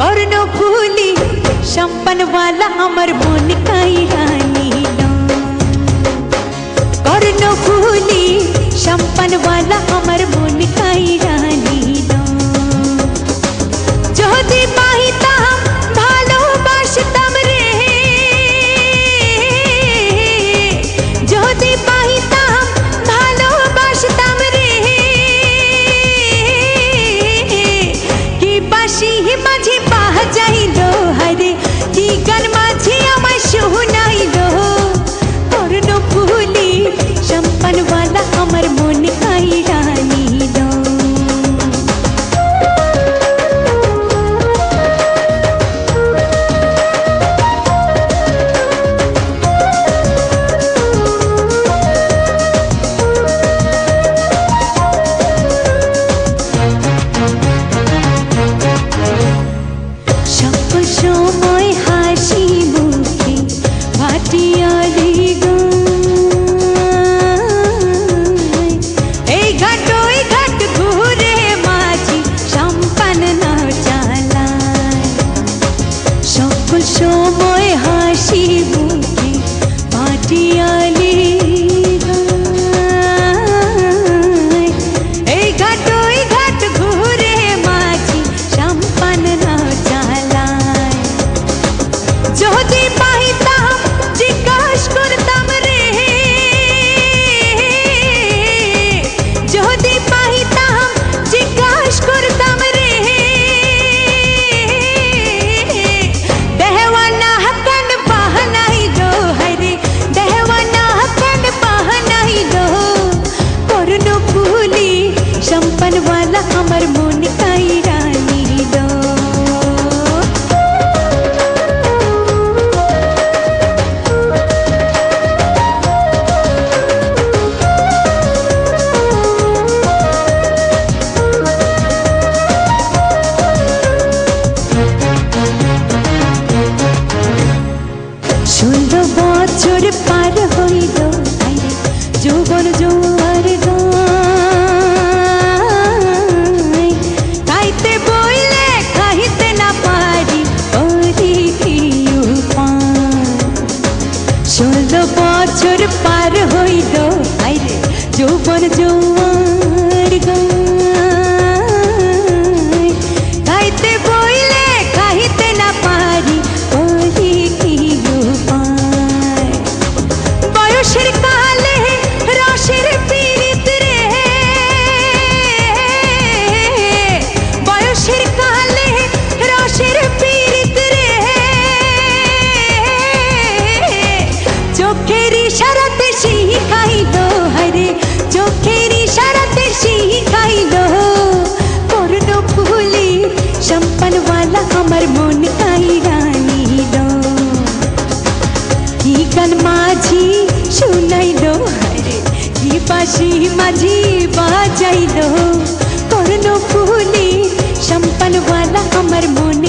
कर्णफूली शंपन वाला अमर मन काई रानी कर्णफूली शंपन वाला अमर मन काई रानी যদি পাইতাম ভালোবাসতাম রে যদি পাইতাম ভালোবাসতাম রে কি বাঁশি মাঝি বাজাইলো হায়রে কি গান মাঝি আমায় শোনাইলো कर्णफूली शंपन वाला अमर मन काई रानी সময় হাসি মুখে ভাটিয়ালি এই ঘাট ওই ঘাট ঘুরে মাঝি সম্পান না চালায় সকল সময় হাসি মুখে ভাটিয়ালি এই ঘাট ওই ঘাট ঘুরে মাঝি সম্পান না যদি পাইতাম জিজ্ঞাসা করতাম রে যদি পাইতাম জিজ্ঞাসা করতাম রে দেওয়ানা কেন বাহানাইলো হরে দেওয়ানা কেন বাহানাইলো कर्णफूली शंपन वाला अमर मन काई रानी ষোলো বছর পার হইল যৌবন জোয়ার গাইতে বইলে খাইতে না পারি ওরি ষোলো বছর পার হইল যৌবন জোয়ার গাইতে বইলে খাইতে না পারি বয়সের কালে রসের পীড়িত রে বয়সের কালে রসের পীড়িত রে চোখের ইশারাতে শিখাইলো হরে চোখের ইশারাতে শিখাইলো कर्णफूली शंपन वाला अमर मन काई रानी की गान माझी শুনাইলো হরে কি বাঁশি মাঝি বাজাইলো कर्णफूली शंपन वाला अमर मन